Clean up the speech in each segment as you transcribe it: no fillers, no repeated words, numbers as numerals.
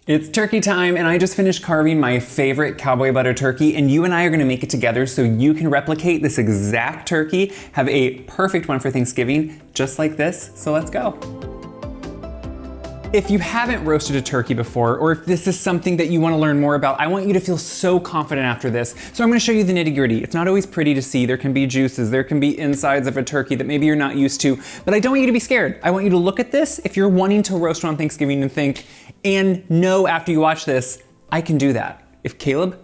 It's turkey time, and I just finished carving my favorite cowboy butter turkey, and you and I are gonna make it together so you can replicate this exact turkey, have a perfect one for Thanksgiving, just like this. So let's go. If you haven't roasted a turkey before, or if this is something that you want to learn more about, I want you to feel so confident after this. So I'm going to show you the nitty-gritty. It's not always pretty to see. There can be juices, there can be insides of a turkey that maybe you're not used to, but I don't want you to be scared. I want you to look at this if you're wanting to roast on Thanksgiving and think, and know after you watch this, I can do that. If Caleb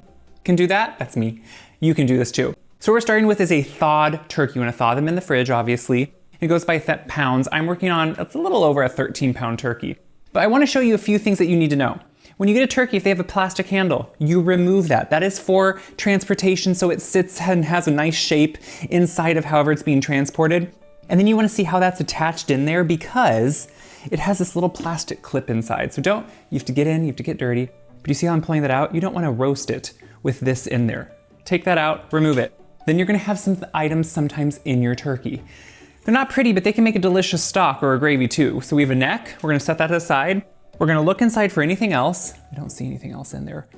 can do that, that's me. You can do this too. So what we're starting with is a thawed turkey. You want to thaw them in the fridge, obviously. It goes by pounds. I'm working on, it's a little over a 13-pound turkey. But I want to show you a few things that you need to know. When you get a turkey, if they have a plastic handle, you remove that. That is for transportation, so it sits and has a nice shape inside of however it's being transported. And then you want to see how that's attached in there because it has this little plastic clip inside. So you have to get in, you have to get dirty. But you see how I'm pulling that out? You don't want to roast it with this in there. Take that out, remove it. Then you're going to have some items sometimes in your turkey. They're not pretty, but they can make a delicious stock or a gravy too. So we have a neck, we're gonna set that aside. We're gonna look inside for anything else. I don't see anything else in there.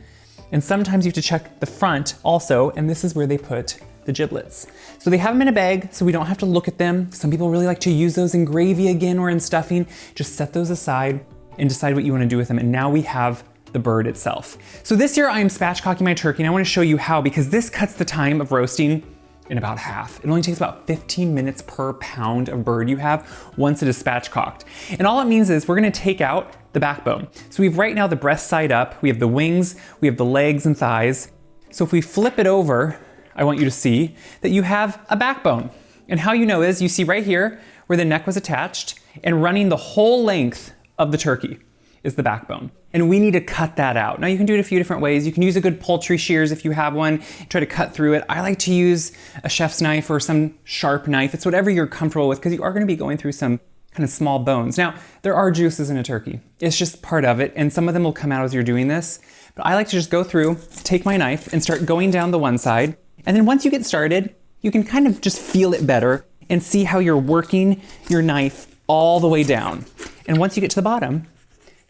And sometimes you have to check the front also, and this is where they put the giblets. So they have them in a bag, so we don't have to look at them. Some people really like to use those in gravy again or in stuffing. Just set those aside and decide what you wanna do with them. And now we have the bird itself. So this year I'm spatchcocking my turkey, and I wanna show you how, because this cuts the time of roasting in about half. It only takes about 15 minutes per pound of bird you have once it is spatchcocked. And all it means is we're gonna take out the backbone. So we have right now the breast side up, we have the wings, we have the legs and thighs. So if we flip it over, I want you to see that you have a backbone. And how you know is you see right here where the neck was attached, and running the whole length of the turkey is the backbone. And we need to cut that out. Now you can do it a few different ways. You can use a good poultry shears if you have one, try to cut through it. I like to use a chef's knife or some sharp knife. It's whatever you're comfortable with because you are gonna be going through some kind of small bones. Now, there are juices in a turkey. It's just part of it, and some of them will come out as you're doing this. But I like to just go through, take my knife, and start going down the one side. And then once you get started, you can kind of just feel it better and see how you're working your knife all the way down. And once you get to the bottom,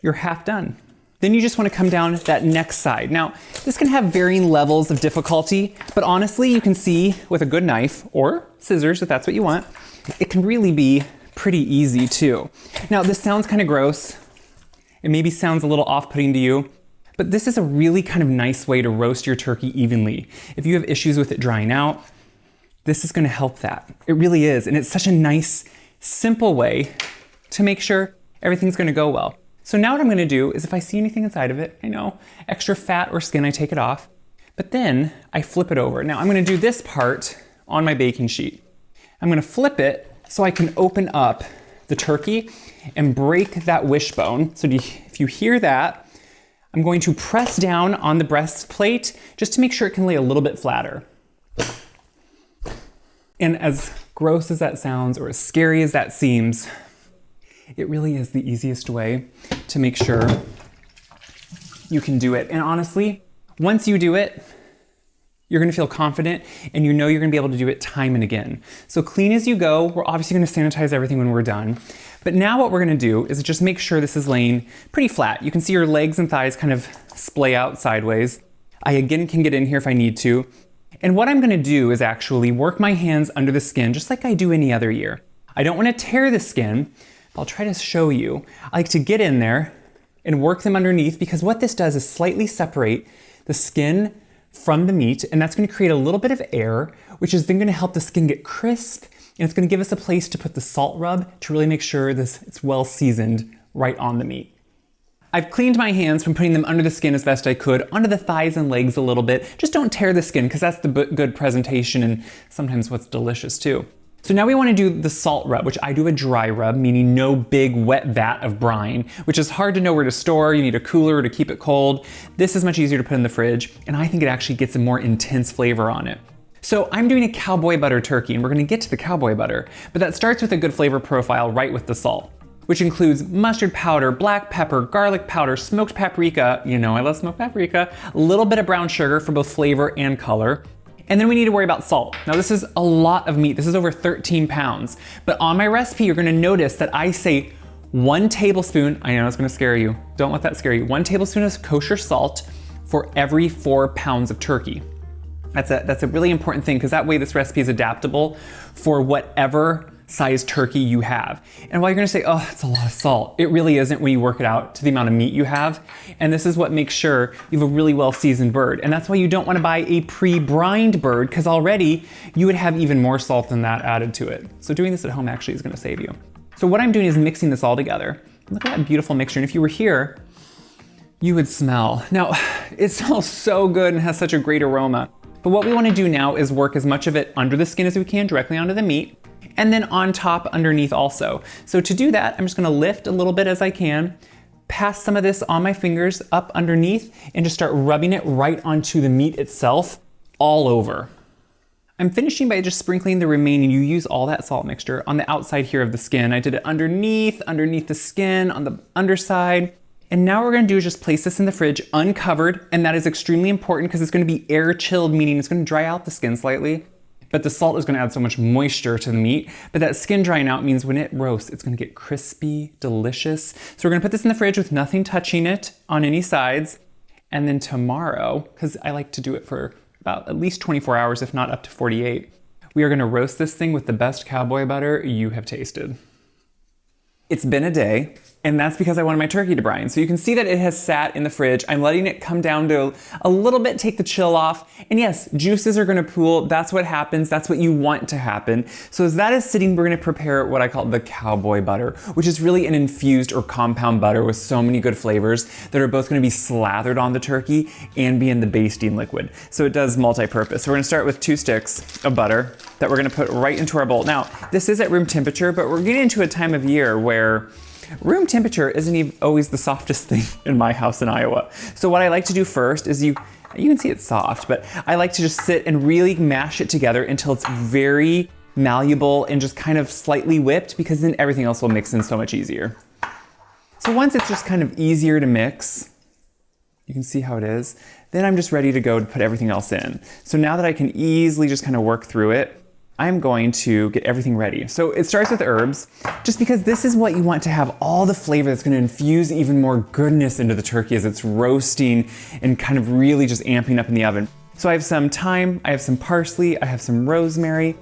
you're half done. Then you just want to come down that next side. Now, this can have varying levels of difficulty, but honestly, you can see with a good knife or scissors, if that's what you want, it can really be pretty easy too. Now, this sounds kind of gross. It maybe sounds a little off-putting to you, but this is a really kind of nice way to roast your turkey evenly. If you have issues with it drying out, this is going to help that. It really is, and it's such a nice, simple way to make sure everything's going to go well. So now what I'm gonna do is if I see anything inside of it, I know, extra fat or skin, I take it off, but then I flip it over. Now I'm gonna do this part on my baking sheet. I'm gonna flip it so I can open up the turkey and break that wishbone. So if you hear that, I'm going to press down on the breastplate just to make sure it can lay a little bit flatter. And as gross as that sounds, or as scary as that seems, it really is the easiest way to make sure you can do it. And honestly, once you do it, you're gonna feel confident and you know you're gonna be able to do it time and again. So clean as you go. We're obviously gonna sanitize everything when we're done. But now what we're gonna do is just make sure this is laying pretty flat. You can see your legs and thighs kind of splay out sideways. I again can get in here if I need to. And what I'm gonna do is actually work my hands under the skin just like I do any other year. I don't wanna tear the skin. I'll try to show you. I like to get in there and work them underneath because what this does is slightly separate the skin from the meat, and that's gonna create a little bit of air, which is then gonna help the skin get crisp, and it's gonna give us a place to put the salt rub to really make sure it's well seasoned right on the meat. I've cleaned my hands from putting them under the skin as best I could, onto the thighs and legs a little bit. Just don't tear the skin because that's the good presentation and sometimes what's delicious too. So now we want to do the salt rub, which I do a dry rub, meaning no big wet vat of brine, which is hard to know where to store. You need a cooler to keep it cold. This is much easier to put in the fridge, and I think it actually gets a more intense flavor on it. So I'm doing a cowboy butter turkey, and we're gonna get to the cowboy butter, but that starts with a good flavor profile right with the salt, which includes mustard powder, black pepper, garlic powder, smoked paprika, you know I love smoked paprika, a little bit of brown sugar for both flavor and color. And then we need to worry about salt. Now this is a lot of meat. This is over 13 pounds. But on my recipe, you're gonna notice that I say 1 tablespoon, I know it's gonna scare you, don't let that scare you, 1 tablespoon of kosher salt for every 4 pounds of turkey. That's a really important thing because that way this recipe is adaptable for whatever size turkey you have. And while you're gonna say, oh, it's a lot of salt, it really isn't when you work it out to the amount of meat you have. And this is what makes sure you have a really well seasoned bird. And that's why you don't wanna buy a pre-brined bird because already you would have even more salt than that added to it. So doing this at home actually is gonna save you. So what I'm doing is mixing this all together. Look at that beautiful mixture. And if you were here, you would smell. Now, it smells so good and has such a great aroma. But what we wanna do now is work as much of it under the skin as we can, directly onto the meat, and then on top underneath also. So to do that, I'm just gonna lift a little bit as I can, pass some of this on my fingers up underneath, and just start rubbing it right onto the meat itself, all over. I'm finishing by just sprinkling the remaining, you use all that salt mixture on the outside here of the skin. I did it underneath the skin, on the underside. And now what we're gonna do is just place this in the fridge uncovered, and that is extremely important because it's gonna be air chilled, meaning it's gonna dry out the skin slightly, but the salt is gonna add so much moisture to the meat. But that skin drying out means when it roasts, it's gonna get crispy, delicious. So we're gonna put this in the fridge with nothing touching it on any sides. And then tomorrow, because I like to do it for about at least 24 hours, if not up to 48, we are gonna roast this thing with the best cowboy butter you have tasted. It's been a day, and that's because I wanted my turkey to brine. So you can see that it has sat in the fridge. I'm letting it come down to a little bit, take the chill off. And yes, juices are gonna pool. That's what happens. That's what you want to happen. So as that is sitting, we're gonna prepare what I call the cowboy butter, which is really an infused or compound butter with so many good flavors that are both gonna be slathered on the turkey and be in the basting liquid. So it does multi-purpose. So we're gonna start with 2 sticks of butter that we're gonna put right into our bowl. Now, this is at room temperature, but we're getting into a time of year where room temperature isn't even always the softest thing in my house in Iowa. So what I like to do first is you can see it's soft, but I like to just sit and really mash it together until it's very malleable and just kind of slightly whipped, because then everything else will mix in so much easier. So once it's just kind of easier to mix, you can see how it is, then I'm just ready to go to put everything else in. So now that I can easily just kind of work through it, I'm going to get everything ready. So it starts with herbs, just because this is what you want to have all the flavor that's gonna infuse even more goodness into the turkey as it's roasting and kind of really just amping up in the oven. So I have some thyme, I have some parsley, I have some rosemary,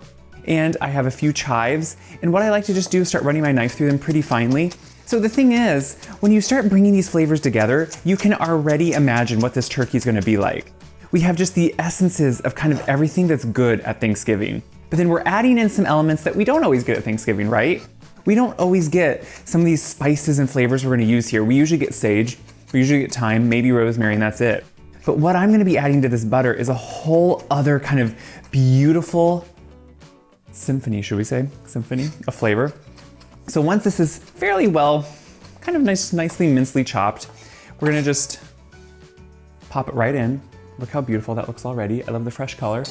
and I have a few chives. And what I like to just do is start running my knife through them pretty finely. So the thing is, when you start bringing these flavors together, you can already imagine what this turkey is gonna be like. We have just the essences of kind of everything that's good at Thanksgiving. But then we're adding in some elements that we don't always get at Thanksgiving, right? We don't always get some of these spices and flavors we're gonna use here. We usually get sage, we usually get thyme, maybe rosemary, and that's it. But what I'm gonna be adding to this butter is a whole other kind of beautiful symphony, should we say? Symphony of flavor. So once this is fairly well, kind of nicely mincely chopped, we're gonna just pop it right in. Look how beautiful that looks already. I love the fresh color.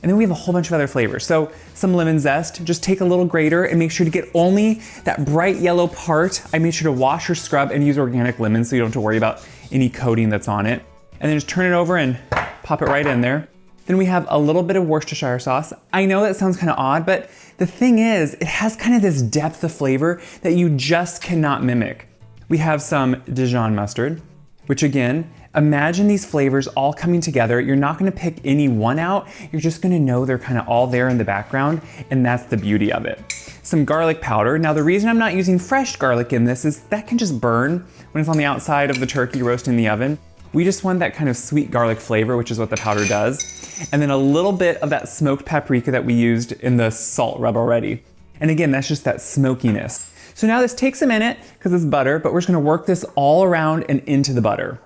And then we have a whole bunch of other flavors. So some lemon zest, just take a little grater and make sure to get only that bright yellow part. I made sure to wash or scrub and use organic lemon so you don't have to worry about any coating that's on it. And then just turn it over and pop it right in there. Then we have a little bit of Worcestershire sauce. I know that sounds kind of odd, but the thing is, it has kind of this depth of flavor that you just cannot mimic. We have some Dijon mustard, which again, imagine these flavors all coming together. You're not gonna pick any one out. You're just gonna know they're kind of all there in the background, and that's the beauty of it. Some garlic powder. Now the reason I'm not using fresh garlic in this is that can just burn when it's on the outside of the turkey roasting in the oven. We just want that kind of sweet garlic flavor, which is what the powder does. And then a little bit of that smoked paprika that we used in the salt rub already. And again, that's just that smokiness. So now this takes a minute because it's butter, but we're just gonna work this all around and into the butter.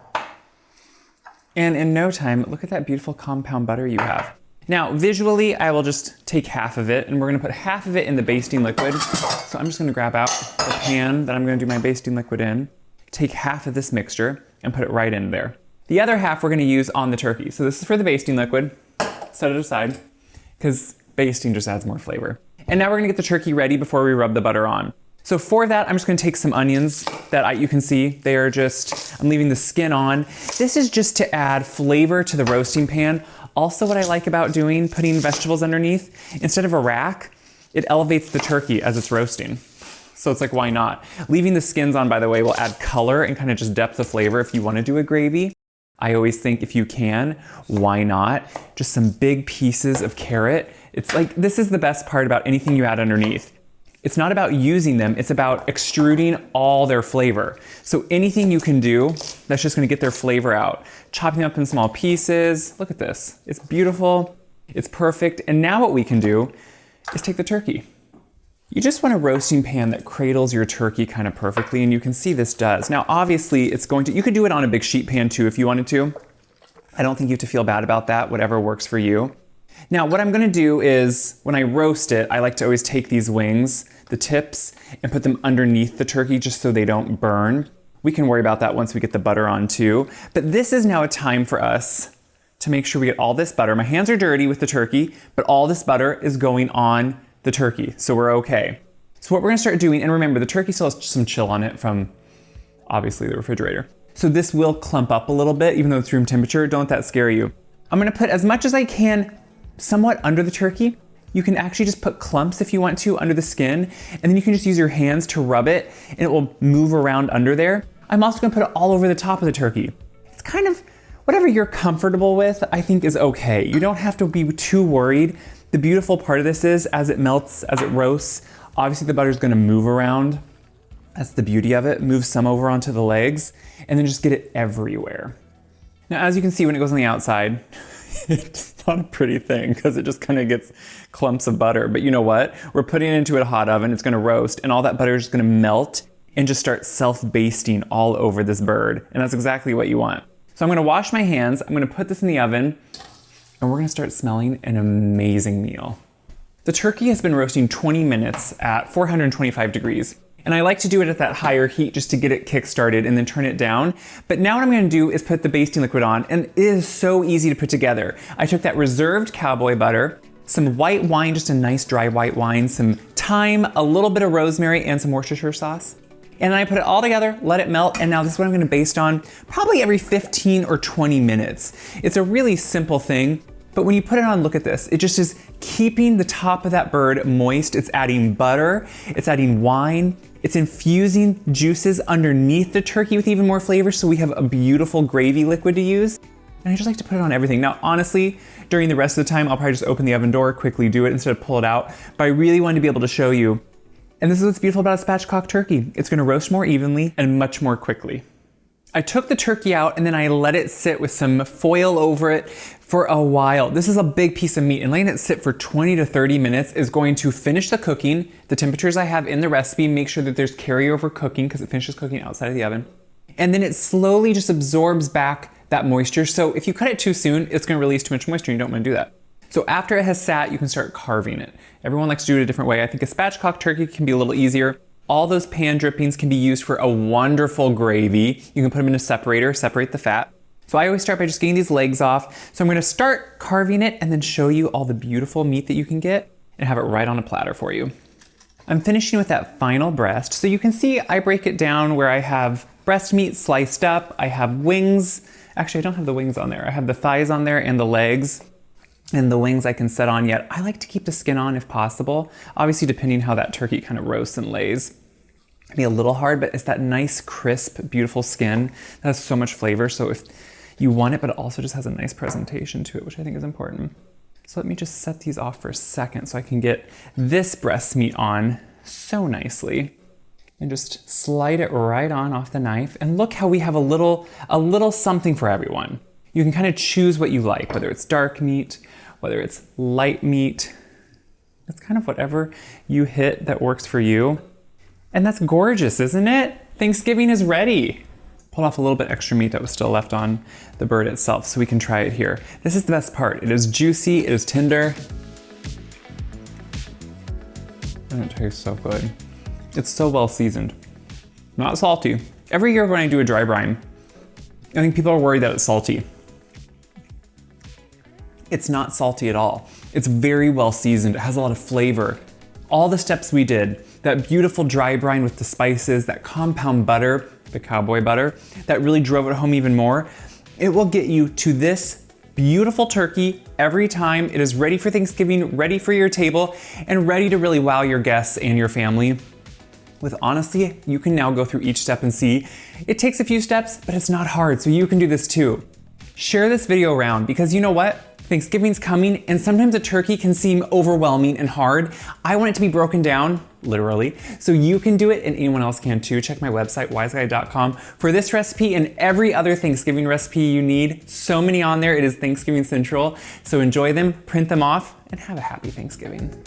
And in no time, look at that beautiful compound butter you have. Now, visually, I will just take half of it and we're gonna put half of it in the basting liquid. So I'm just gonna grab out the pan that I'm gonna do my basting liquid in, take half of this mixture and put it right in there. The other half we're gonna use on the turkey. So this is for the basting liquid, set it aside, because basting just adds more flavor. And now we're gonna get the turkey ready before we rub the butter on. So for that, I'm just gonna take some onions that you can see, they are just, I'm leaving the skin on. This is just to add flavor to the roasting pan. Also what I like about putting vegetables underneath, instead of a rack, it elevates the turkey as it's roasting. So it's like, why not? Leaving the skins on, by the way, will add color and kind of just depth of flavor if you want to do a gravy. I always think if you can, why not? Just some big pieces of carrot. It's like, this is the best part about anything you add underneath. It's not about using them, it's about extruding all their flavor. So anything you can do that's just gonna get their flavor out. Chopping them up in small pieces. Look at this. It's beautiful, it's perfect. And now what we can do is take the turkey. You just want a roasting pan that cradles your turkey kind of perfectly, and you can see this does. Now obviously it's going to, you could do it on a big sheet pan too if you wanted to. I don't think you have to feel bad about that, whatever works for you. Now what I'm gonna do is, when I roast it, I like to always take these wings, the tips, and put them underneath the turkey just so they don't burn. We can worry about that once we get the butter on too. But this is now a time for us to make sure we get all this butter. My hands are dirty with the turkey, but all this butter is going on the turkey, so we're okay. So what we're gonna start doing, and remember the turkey still has some chill on it from obviously the refrigerator. So this will clump up a little bit, even though it's room temperature, don't let that scare you. I'm gonna put as much as I can somewhat under the turkey. You can actually just put clumps if you want to under the skin, and then you can just use your hands to rub it and it will move around under there. I'm also gonna put it all over the top of the turkey. It's kind of whatever you're comfortable with, I think is okay. You don't have to be too worried. The beautiful part of this is as it melts, as it roasts, obviously the butter's gonna move around. That's the beauty of it. Move some over onto the legs and then just get it everywhere. Now, as you can see when it goes on the outside, it's not a pretty thing because it just kind of gets clumps of butter. But you know what? We're putting it into a hot oven. It's going to roast and all that butter is going to melt and just start self-basting all over this bird. And that's exactly what you want. So I'm going to wash my hands. I'm going to put this in the oven and we're going to start smelling an amazing meal. The turkey has been roasting 20 minutes at 425 degrees. And I like to do it at that higher heat just to get it kick-started and then turn it down. But now what I'm gonna do is put the basting liquid on, and it is so easy to put together. I took that reserved Cowboy butter, some white wine, just a nice dry white wine, some thyme, a little bit of rosemary, and some Worcestershire sauce. And then I put it all together, let it melt, and now this is what I'm gonna baste on probably every 15 or 20 minutes. It's a really simple thing, but when you put it on, look at this. It just is keeping the top of that bird moist. It's adding butter, it's adding wine, it's infusing juices underneath the turkey with even more flavor, so we have a beautiful gravy liquid to use. And I just like to put it on everything. Now, honestly, during the rest of the time, I'll probably just open the oven door, quickly do it instead of pull it out. But I really wanted to be able to show you. And this is what's beautiful about a spatchcock turkey. It's gonna roast more evenly and much more quickly. I took the turkey out and then I let it sit with some foil over it for a while. This is a big piece of meat, and letting it sit for 20 to 30 minutes is going to finish the cooking. The temperatures I have in the recipe make sure that there's carryover cooking because it finishes cooking outside of the oven. And then it slowly just absorbs back that moisture. So if you cut it too soon, it's gonna release too much moisture and you don't wanna do that. So after it has sat, you can start carving it. Everyone likes to do it a different way. I think a spatchcock turkey can be a little easier. All those pan drippings can be used for a wonderful gravy. You can put them in a separator, separate the fat. So I always start by just getting these legs off. So I'm gonna start carving it and then show you all the beautiful meat that you can get and have it right on a platter for you. I'm finishing with that final breast. So you can see I break it down where I have breast meat sliced up, I have wings. Actually, I don't have the wings on there. I have the thighs on there and the legs. And the wings I can set on yet. I like to keep the skin on if possible. Obviously, depending how that turkey kind of roasts and lays. It'd be a little hard, but it's that nice, crisp, beautiful skin that has so much flavor. So if you want it, but it also just has a nice presentation to it, which I think is important. So let me just set these off for a second so I can get this breast meat on so nicely. And just slide it right on off the knife. And look how we have a little something for everyone. You can kind of choose what you like, whether it's dark meat, whether it's light meat. It's kind of whatever you hit that works for you. And that's gorgeous, isn't it? Thanksgiving is ready. Pulled off a little bit extra meat that was still left on the bird itself so we can try it here. This is the best part. It is juicy, it is tender. And it tastes so good. It's so well seasoned. Not salty. Every year when I do a dry brine, I think people are worried that it's salty. It's not salty at all. It's very well seasoned. It has a lot of flavor. All the steps we did, that beautiful dry brine with the spices, that compound butter, the Cowboy butter, that really drove it home even more. It will get you to this beautiful turkey every time. It is ready for Thanksgiving, ready for your table, and ready to really wow your guests and your family. with Honestly, you can now go through each step and see. It takes a few steps, but it's not hard, so you can do this too. Share this video around because you know what? Thanksgiving's coming and sometimes a turkey can seem overwhelming and hard. I want it to be broken down, literally, so you can do it and anyone else can too. Check my website, wiseguy.com, for this recipe and every other Thanksgiving recipe you need. So many on there, it is Thanksgiving Central. So enjoy them, print them off, and have a happy Thanksgiving.